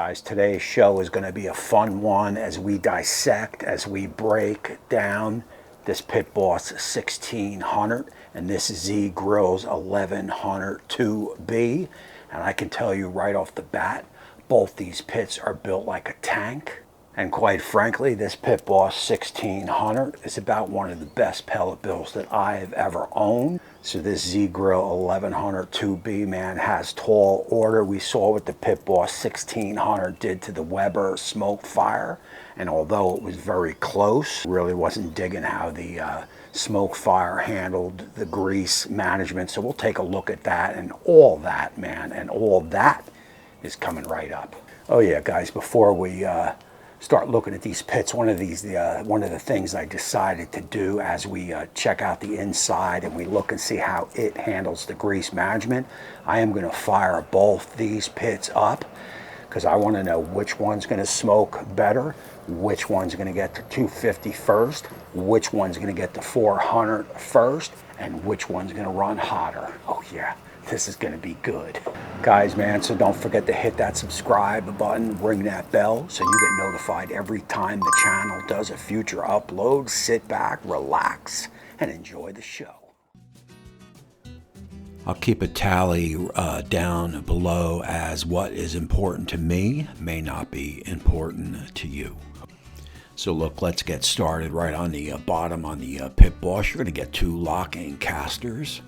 guys, today's show is going to be a fun one as we dissect, as we break down this Pit Boss 1600 and this Z Grill's 1100 2B. And I can tell you right off the bat, both these pits are built like a tank. And quite frankly, this Pit Boss 1600 is about one of the best pellet bills that I have ever owned. So this Z Grill 1100 2B, man, has tall order. We saw what the Pit Boss 1600 did to the Weber smoke fire. And although it was very close, really wasn't digging how the smoke fire handled the grease management. So we'll take a look at that and all that, man. And all that is coming right up. Oh yeah, guys, before we start looking at these pits, one of the things I decided to do as we check out the inside and we look and see how it handles the grease management, I am going to fire both these pits up because I want to know which one's going to smoke better, which one's going to get to 250 first, which one's going to get to 400 first, and which one's going to run hotter. Oh yeah, this is going to be good. Guys, man, so don't forget to hit that subscribe button, ring that bell so you get notified every time the channel does a future upload. Sit back, relax, and enjoy the show. I'll keep a tally down below as what is important to me may not be important to you. So look, let's get started right on the bottom on the Pit Boss. You're going to get 2 locking casters.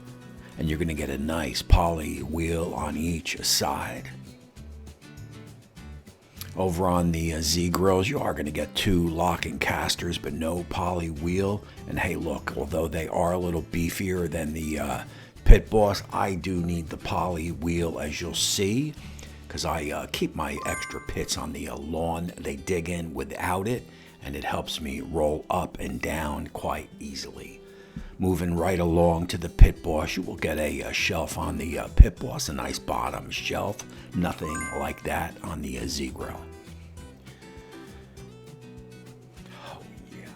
And you're going to get a nice poly wheel on each side. Over on the Z Grills, you are going to get 2 locking casters, but no poly wheel. And hey, look, although they are a little beefier than the Pit Boss, I do need the poly wheel, as you'll see, because I keep my extra pits on the lawn. They dig in without it, and it helps me roll up and down quite easily. Moving right along to the Pit Boss, you will get a shelf on the Pit Boss, a nice bottom shelf. Nothing like that on the Z Grill. Oh yeah.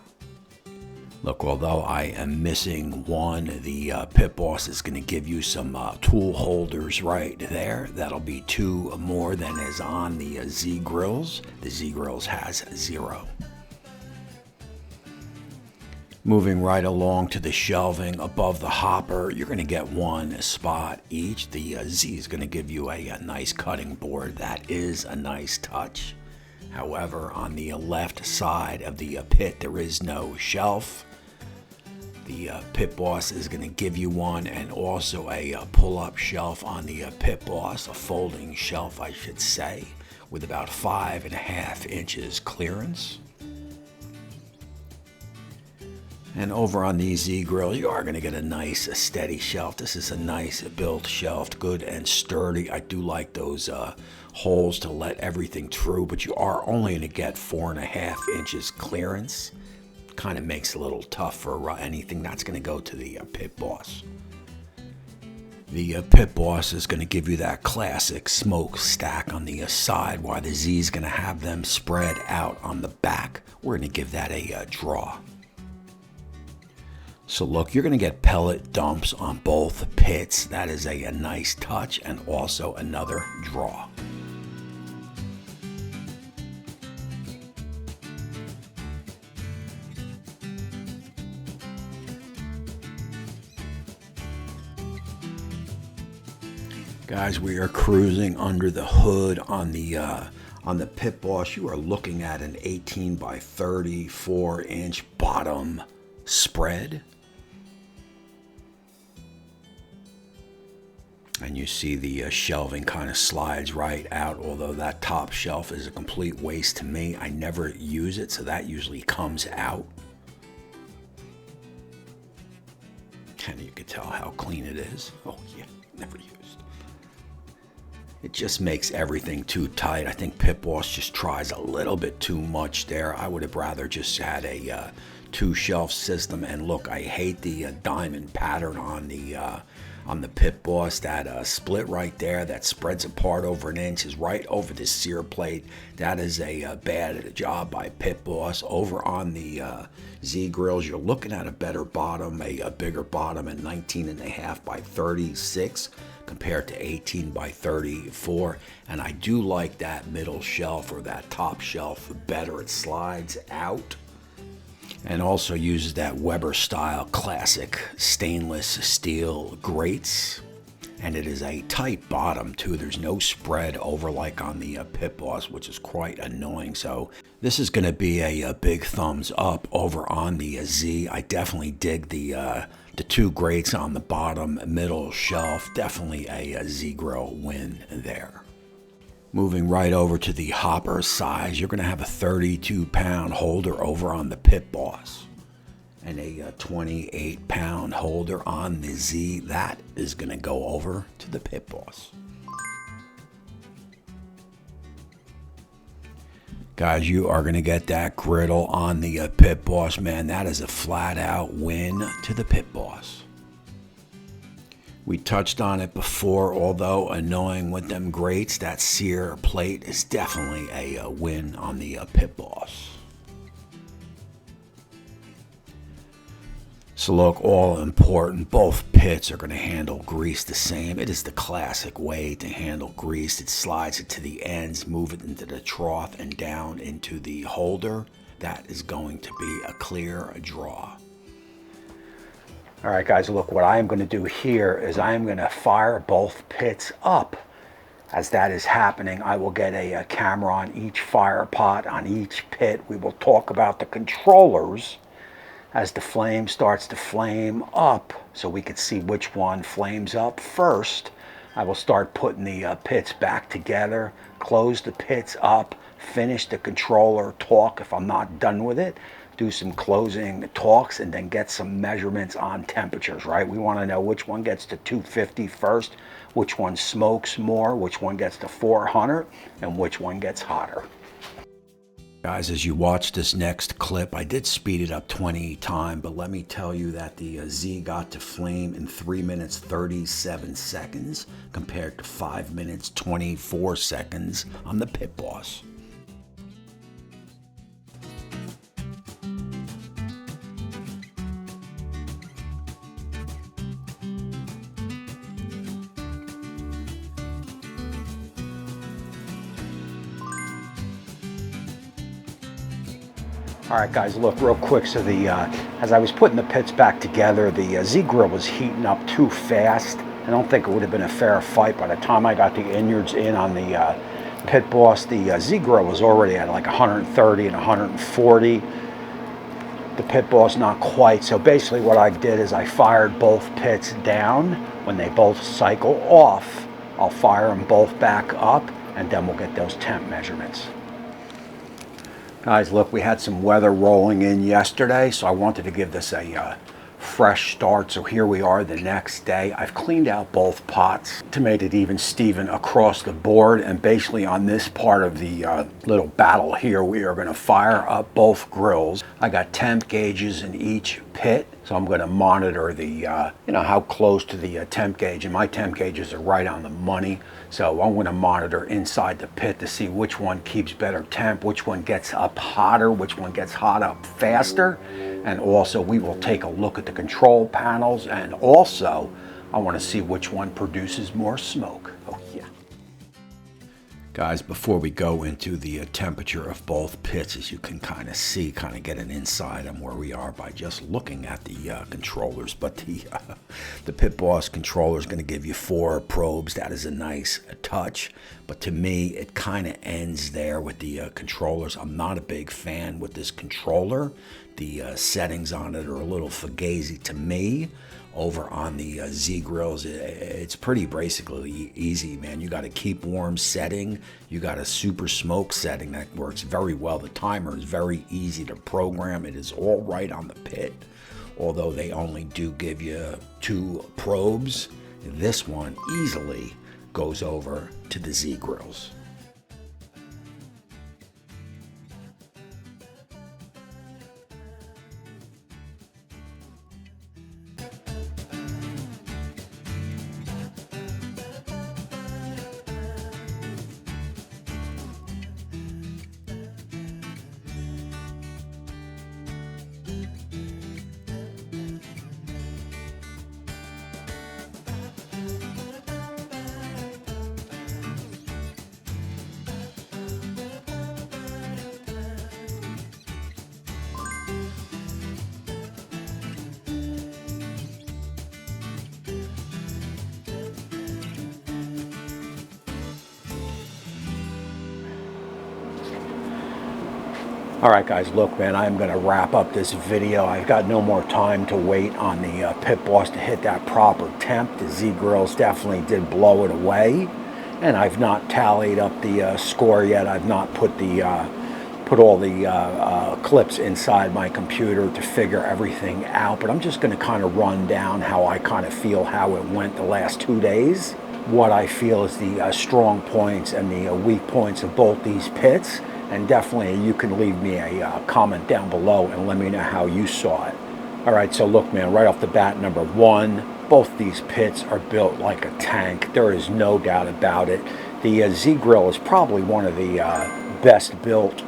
Look, although I am missing one, the Pit Boss is going to give you some tool holders right there. That'll be 2 more than is on the Z Grills. The Z Grills has 0. Moving right along to the shelving above the hopper, you're going to get 1 spot each. The Z is going to give you a nice cutting board. That is a nice touch. However, on the left side of the pit, there is no shelf. The Pit Boss is going to give you one, and also a pull-up shelf on the Pit Boss, a folding shelf, I should say, with about 5.5 inches clearance. And over on the Z Grill, you are going to get a nice steady shelf. This is a nice built shelf, good and sturdy. I do like those holes to let everything through, but you are only going to get 4.5 inches clearance. Kind of makes it a little tough for anything that's going to go to the Pit Boss. The Pit Boss is going to give you that classic smoke stack on the side, while the Z is going to have them spread out on the back. We're going to give that a draw. So look, you're going to get pellet dumps on both pits. That is a nice touch, and also another draw. Guys, we are cruising under the hood on the Pit Boss. You are looking at an 18 by 34 inch bottom spread. And you see the shelving kind of slides right out, although that top shelf is a complete waste to me. I never use it, so that usually comes out. And you can tell how clean it is. Oh yeah, never used. It just makes everything too tight. I think Pit Boss just tries a little bit too much there. I would have rather just had a 2-shelf system. And look, I hate the diamond pattern on the on the Pit Boss. That split right there that spreads apart over an inch is right over the sear plate. That is a bad job by Pit Boss. Over on the Z grills, you're looking at a better bottom, a bigger bottom at 19.5 by 36 compared to 18 by 34. And I do like that middle shelf or that top shelf better. It slides out and also uses that Weber style classic stainless steel grates. And it is a tight bottom too. There's no spread over like on the Pit Boss, which is quite annoying. So this is going to be a big thumbs up over on the Z. I definitely dig the two grates on the bottom middle shelf. Definitely a Z grill win there. Moving right over to the hopper size, you're going to have a 32-pound holder over on the Pit Boss and a 28-pound holder on the Z. That is going to go over to the Pit Boss. Guys, you are going to get that griddle on the Pit Boss, man. That is a flat-out win to the Pit Boss. We touched on it before, although annoying with them grates, that sear plate is definitely a win on the Pit Boss. So look, all important, both pits are going to handle grease the same. It is the classic way to handle grease. It slides it to the ends, move it into the trough and down into the holder. That is going to be a clear draw. All right, guys, look, what I am going to do here is I am going to fire both pits up. As that is happening, I will get a camera on each fire pot, on each pit. We will talk about the controllers as the flame starts to flame up so we can see which one flames up first. I will start putting the pits back together, close the pits up, finish the controller, talk if I'm not done with it, do some closing talks, and then get some measurements on temperatures, right? We want to know which one gets to 250 first, which one smokes more, which one gets to 400, and which one gets hotter. Guys, as you watch this next clip, I did speed it up 20 times, but let me tell you that the Z got to flame in 3 minutes 37 seconds compared to 5 minutes 24 seconds on the Pit Boss. All right, guys, look real quick. So as I was putting the pits back together, the Z grill was heating up too fast. I don't think it would have been a fair fight. By the time I got the innards in on the Pit Boss, the Z grill was already at like 130 and 140. The Pit Boss not quite. So basically what I did is I fired both pits down. When they both cycle off, I'll fire them both back up, and then we'll get those temp measurements. Guys, look, we had some weather rolling in yesterday, so I wanted to give this a fresh start. So here we are the next day. I've cleaned out both pots to make it even Steven across the board. And basically on this part of the little battle here, we are going to fire up both grills. I got temp gauges in each pit, so I'm going to monitor the, how close to the temp gauge. And my temp gauges are right on the money. So I'm going to monitor inside the pit to see which one keeps better temp, which one gets up hotter, which one gets hot up faster. And also we will take a look at the control panels, and also I want to see which one produces more smoke. Oh yeah. Guys, before we go into the temperature of both pits, as you can kind of see, kind of get an insight on where we are by just looking at the controllers. But the Pit Boss controller is going to give you 4 probes. That is a nice touch. But to me, it kind of ends there with the controllers. I'm not a big fan with this controller. The settings on it are a little fugazi to me. Over on the Z grills, it's pretty basically easy, man. You got a keep warm setting. You got a super smoke setting that works very well. The timer is very easy to program. It is all right on the pit, although they only do give you 2 probes. This one easily goes over to the Z grills. All right, guys, look, man, I'm going to wrap up this video. I've got no more time to wait on the pit boss to hit that proper temp. The Z grills definitely did blow it away, and I've not tallied up the score yet. I've not put all the clips inside my computer to figure everything out, but I'm just going to kind of run down how I kind of feel how it went the last 2 days, what I feel is the strong points and the weak points of both these pits. And definitely you can leave me a comment down below and let me know how you saw it. All right, so look, man, right off the bat, number one, both these pits are built like a tank. There is no doubt about it. The Z Grill is probably one of the best built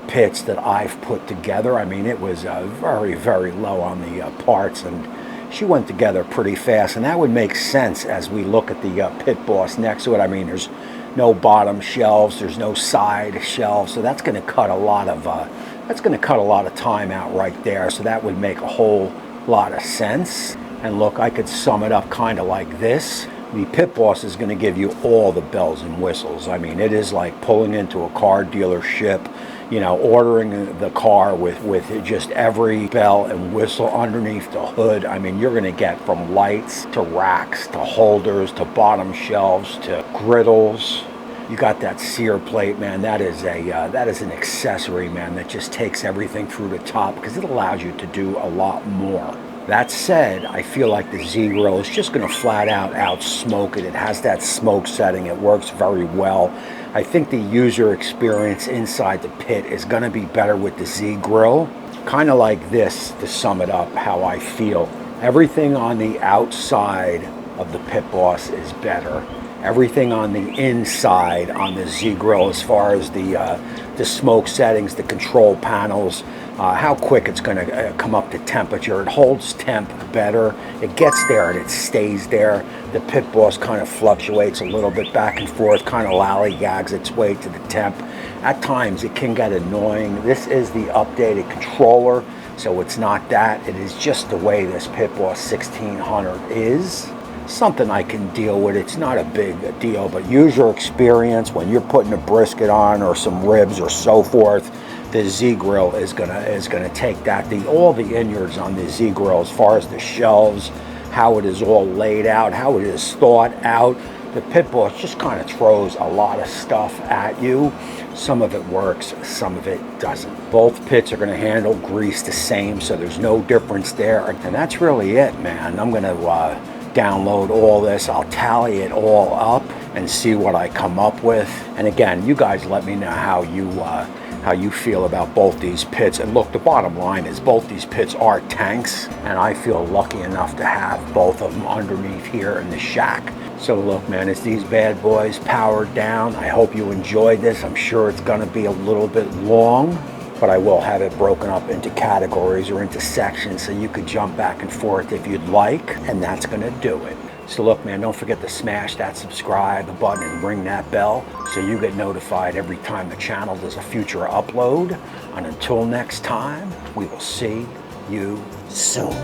pits that I've put together. I mean, it was very, very low on the parts, and she went together pretty fast, and that would make sense as we look at the pit boss next to it. I mean, there's no bottom shelves, there's no side shelves, so that's going to cut a lot of time out right there. So that would make a whole lot of sense. And look, I could sum it up kind of like this. The pit boss is going to give you all the bells and whistles. I mean, it is like pulling into a car dealership, you know, ordering the car with just every bell and whistle underneath the hood. I mean, you're going to get from lights to racks to holders to bottom shelves to griddles. You got that sear plate, man. That is an accessory, man, that just takes everything through the top because it allows you to do a lot more. That said, I feel like the Z Grill is just going to flat out outsmoke it. It has that smoke setting. It works very well. I think the user experience inside the pit is going to be better with the Z Grill. Kind of like this, to sum it up, how I feel. Everything on the outside of the pit boss is better. Everything on the inside on the Z Grill, as far as the smoke settings, the control panels, how quick it's going to come up to temperature. It holds temp better. It gets there and it stays there. The pit boss kind of fluctuates a little bit back and forth, kind of lollygags its way to the temp. At times it can get annoying. This is the updated controller, so it's not that. It is just the way this pit boss 1600 is. Something I can deal with. It's not a big deal, but user experience when you're putting a brisket on or some ribs or so forth, the Z Grill is gonna take that. All the innards on the Z Grill, as far as the shelves, how it is all laid out, how it is thought out. The pit boss just kind of throws a lot of stuff at you. Some of it works, some of it doesn't. Both pits are going to handle grease the same, so there's no difference there. And that's really it, man. I'm going to download all this. I'll tally it all up and see what I come up with. And again, you guys let me know how you feel about both these pits. And look, the bottom line is both these pits are tanks, and I feel lucky enough to have both of them underneath here in the shack. So look, man, it's these bad boys powered down. I hope you enjoyed this. I'm sure it's gonna be a little bit long, but I will have it broken up into categories or into sections so you could jump back and forth if you'd like, and that's gonna do it. So look, man, don't forget to smash that subscribe button and ring that bell so you get notified every time the channel does a future upload. And until next time, we will see you soon.